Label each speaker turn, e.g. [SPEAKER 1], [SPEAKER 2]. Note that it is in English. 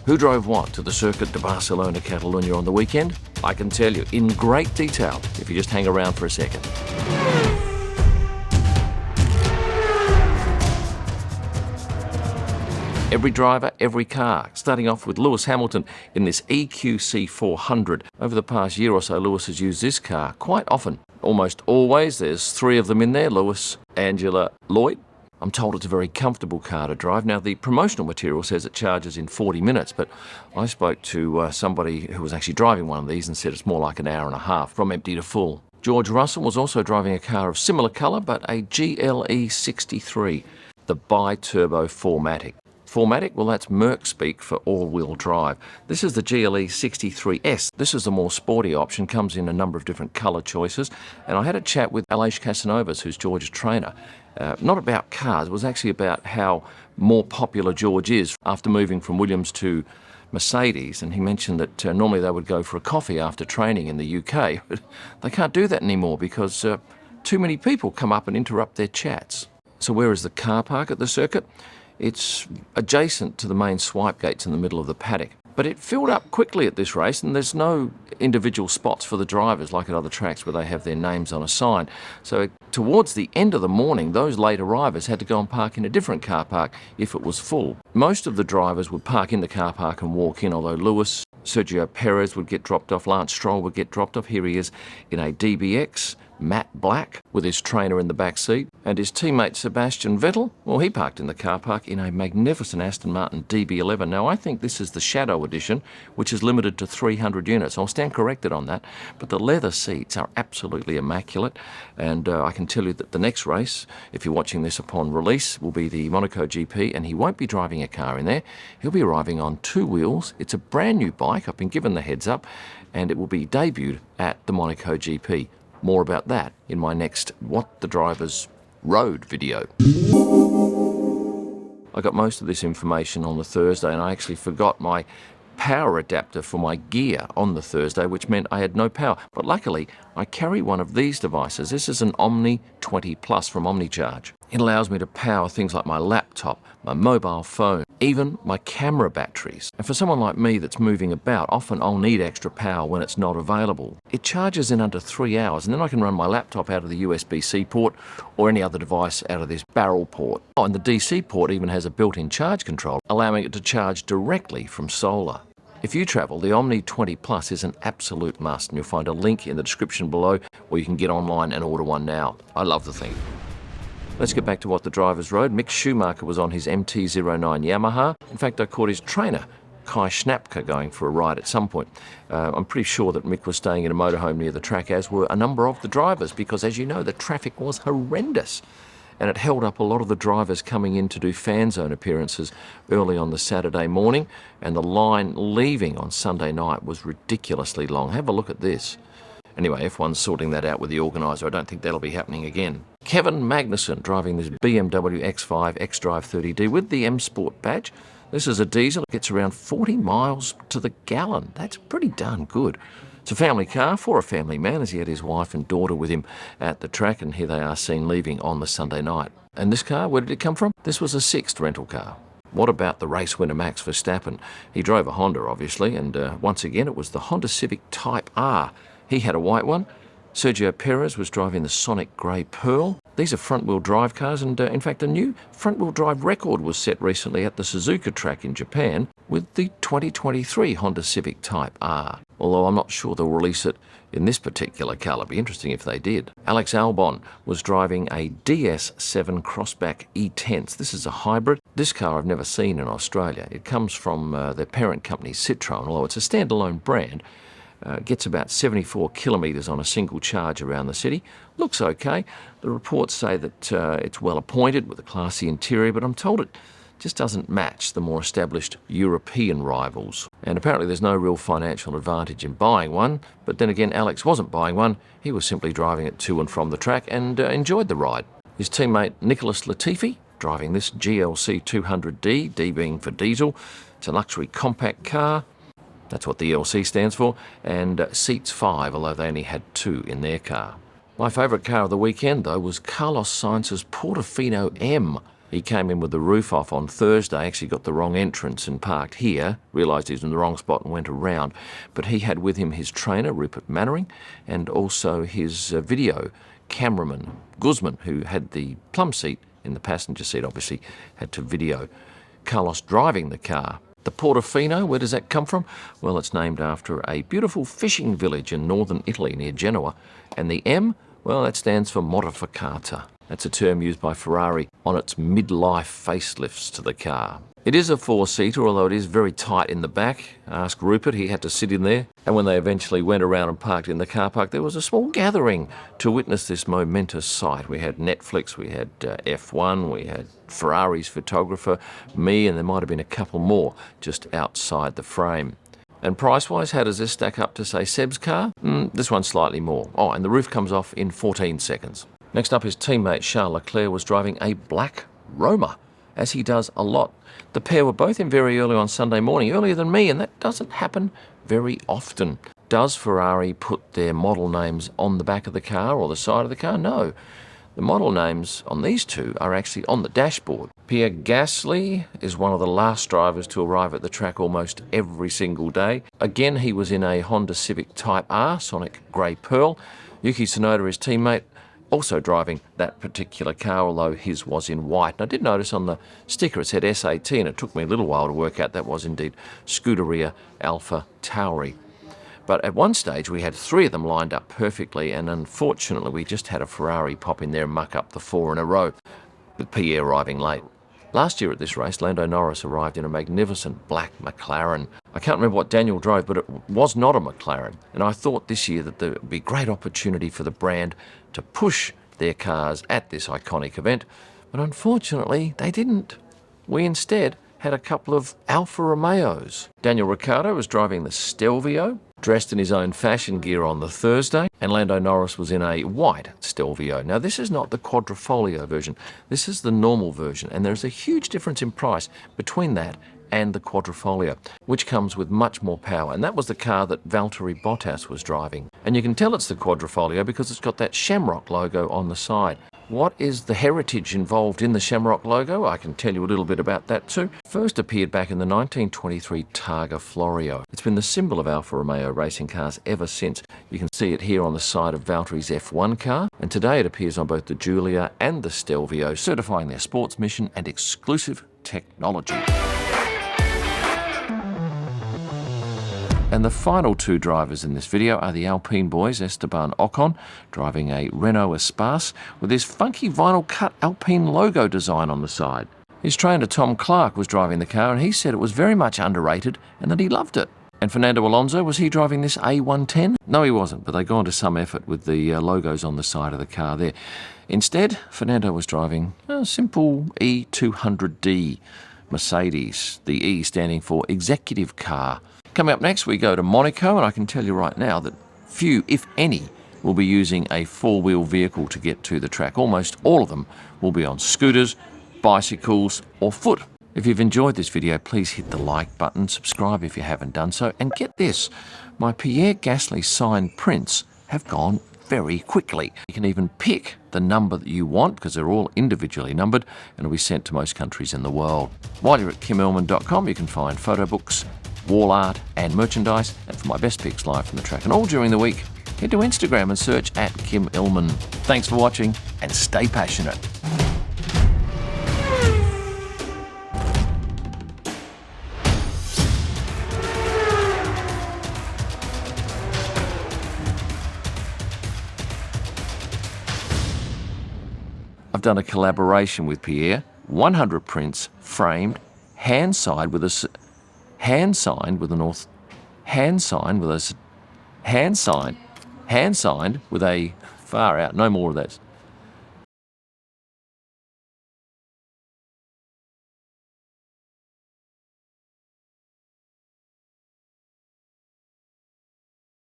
[SPEAKER 1] Who drove what to the Circuit de Barcelona Catalunya on the weekend? I can tell you in great detail if you just hang around for a second. Every driver, every car, starting off with Lewis Hamilton in this EQC 400. Over the past year or so, Lewis has used this car quite often. Almost always, there's three of them in there, Lewis, Angela, Lloyd. I'm told it's a very comfortable car to drive. Now, the promotional material says it charges in 40 minutes, but I spoke to somebody who was actually driving one of these and said it's more like an hour and a half from empty to full. George Russell was also driving a car of similar colour, but a GLE 63, the bi-turbo 4MATIC. 4MATIC, well, that's Merc speak for all-wheel drive. This is the GLE 63S. This is the more sporty option, comes in a number of different colour choices. And I had a chat with Aleix Casanovas, who's George's trainer. Not about cars, it was actually about how more popular George is after moving from Williams to Mercedes. And he mentioned that normally they would go for a coffee after training in the UK, but they can't do that anymore because too many people come up and interrupt their chats. So where is the car park at the circuit? It's adjacent to the main swipe gates in the middle of the paddock. But it filled up quickly at this race, and there's no individual spots for the drivers like at other tracks where they have their names on a sign. So towards the end of the morning, those late arrivers had to go and park in a different car park if it was full. Most of the drivers would park in the car park and walk in, although Lewis, Sergio Perez would get dropped off, Lance Stroll would get dropped off. Here he is in a DBX, matte black, with his trainer in the back seat. And his teammate Sebastian Vettel, well, he parked in the car park in a magnificent Aston Martin DB11. Now, I think this is the Shadow Edition, which is limited to 300 units. I'll stand corrected on that, but the leather seats are absolutely immaculate. And I can tell you that the next race, if you're watching this upon release, will be the Monaco GP, and he won't be driving a car in there. He'll be arriving on two wheels. It's a brand new bike. I've been given the heads up, and it will be debuted at the Monaco GP. More about that in my next What the Drivers Rode video. I got most of this information on the Thursday, and I actually forgot my power adapter for my gear on the Thursday, which meant I had no power. But luckily, I carry one of these devices. This is an Omni 20 Plus from OmniCharge. It allows me to power things like my laptop, my mobile phone, even my camera batteries. And for someone like me that's moving about, often I'll need extra power when it's not available. It charges in under 3 hours, and then I can run my laptop out of the USB-C port or any other device out of this barrel port. Oh, and the DC port even has a built-in charge control, allowing it to charge directly from solar. If you travel, the Omni 20 Plus is an absolute must, and you'll find a link in the description below where you can get online and order one now. I love the thing. Let's get back to What the Drivers Rode. Mick Schumacher was on his MT-09 Yamaha. In fact, I caught his trainer, Kai Schnapke, going for a ride at some point. I'm pretty sure that Mick was staying in a motorhome near the track, as were a number of the drivers, because as you know, the traffic was horrendous. And it held up a lot of the drivers coming in to do fan zone appearances early on the Saturday morning, and the line leaving on Sunday night was ridiculously long. Have a look at this. Anyway, F1's sorting that out with the organiser. I don't think that'll be happening again. Kevin Magnussen driving this BMW X5 xDrive 30D with the M Sport badge. This is a diesel. It gets around 40 miles to the gallon. That's pretty darn good. It's a family car for a family man, as he had his wife and daughter with him at the track, and here they are seen leaving on the Sunday night. And this car, where did it come from? This was a sixth rental car. What about the race winner Max Verstappen? He drove a Honda, obviously, and once again it was the Honda Civic Type R. He had a white one. Sergio Perez was driving the Sonic Grey Pearl. These are front-wheel drive cars, and in fact a new front-wheel drive record was set recently at the Suzuka track in Japan with the 2023 Honda Civic Type R. Although I'm not sure they'll release it in this particular colour. Be interesting if they did. Alex Albon was driving a DS7 Crossback E-Tense. This is a hybrid. This car I've never seen in Australia. It comes from their parent company Citroën, although it's a standalone brand. Gets about 74 kilometres on a single charge around the city. Looks okay. The reports say that it's well appointed with a classy interior, but I'm told it just doesn't match the more established European rivals. And apparently there's no real financial advantage in buying one, but then again Alex wasn't buying one, he was simply driving it to and from the track and enjoyed the ride. His teammate Nicholas Latifi driving this GLC 200D, D being for diesel. It's a luxury compact car. That's what the LC stands for, and seats 5, although they only had 2 in their car. My favourite car of the weekend, though, was Carlos Sainz's Portofino M. He came in with the roof off on Thursday, actually got the wrong entrance and parked here, realised he was in the wrong spot and went around. But he had with him his trainer, Rupert Mannering, and also his video cameraman, Guzman, who had the plum seat in the passenger seat, obviously had to video Carlos driving the car. The Portofino, where does that come from? Well, it's named after a beautiful fishing village in northern Italy near Genoa. And the M, well, that stands for modificata. That's a term used by Ferrari on its midlife facelifts to the car. It is a four-seater, although it is very tight in the back. Ask Rupert, he had to sit in there. And when they eventually went around and parked in the car park, there was a small gathering to witness this momentous sight. We had Netflix, we had F1, we had Ferrari's photographer, me, and there might have been a couple more just outside the frame. And price-wise, how does this stack up to, say, Seb's car? This one's slightly more. Oh, and the roof comes off in 14 seconds. Next up, his teammate Charles Leclerc was driving a black Roma, as he does a lot. The pair were both in very early on Sunday morning, earlier than me, and that doesn't happen very often. Does Ferrari put their model names on the back of the car or the side of the car? No. The model names on these two are actually on the dashboard. Pierre Gasly is one of the last drivers to arrive at the track almost every single day. Again, he was in a Honda Civic Type R, Sonic Grey Pearl. Yuki Tsunoda, his teammate, also driving that particular car, although his was in white. And I did notice on the sticker it said S18, and it took me a little while to work out that was indeed Scuderia Alpha Tauri. But at one stage we had three of them lined up perfectly, and unfortunately we just had a Ferrari pop in there and muck up the four in a row, with Pierre arriving late. Last year at this race, Lando Norris arrived in a magnificent black McLaren. I can't remember what Daniel drove, but it was not a McLaren. And I thought this year that there would be great opportunity for the brand to push their cars at this iconic event. But unfortunately, they didn't. We instead had a couple of Alfa Romeos. Daniel Ricciardo was driving the Stelvio, dressed in his own fashion gear on the Thursday, and Lando Norris was in a white Stelvio. Now, this is not the Quadrifoglio version. This is the normal version, and there's a huge difference in price between that and the Quadrifoglio, which comes with much more power. And that was the car that Valtteri Bottas was driving. And you can tell it's the Quadrifoglio because it's got that Shamrock logo on the side. What is the heritage involved in the Shamrock logo? I can tell you a little bit about that too. First appeared back in the 1923 Targa Florio. It's been the symbol of Alfa Romeo racing cars ever since. You can see it here on the side of Valtteri's F1 car, and today it appears on both the Giulia and the Stelvio, certifying their sports mission and exclusive technology. And the final two drivers in this video are the Alpine boys, Esteban Ocon, driving a Renault Espace with his funky vinyl cut Alpine logo design on the side. His trainer Tom Clark was driving the car, and he said it was very much underrated and that he loved it. And Fernando Alonso, was he driving this A110? No, he wasn't, but they gone to some effort with the logos on the side of the car there. Instead, Fernando was driving a simple E200D Mercedes, the E standing for executive car. Coming up next, we go to Monaco, and I can tell you right now that few, if any, will be using a four-wheel vehicle to get to the track. Almost all of them will be on scooters, bicycles, or foot. If you've enjoyed this video, please hit the like button, subscribe if you haven't done so, and get this, my Pierre Gasly signed prints have gone very quickly. You can even pick the number that you want because they're all individually numbered and will be sent to most countries in the world. While you're at kimillman.com, you can find photo books, wall art and merchandise, and for my best pics live from the track and all during the week, head to Instagram and search @KimIllman. Thanks for watching and stay passionate. I've done a collaboration with Pierre, 100 prints framed, hand signed with a far out, no more of that.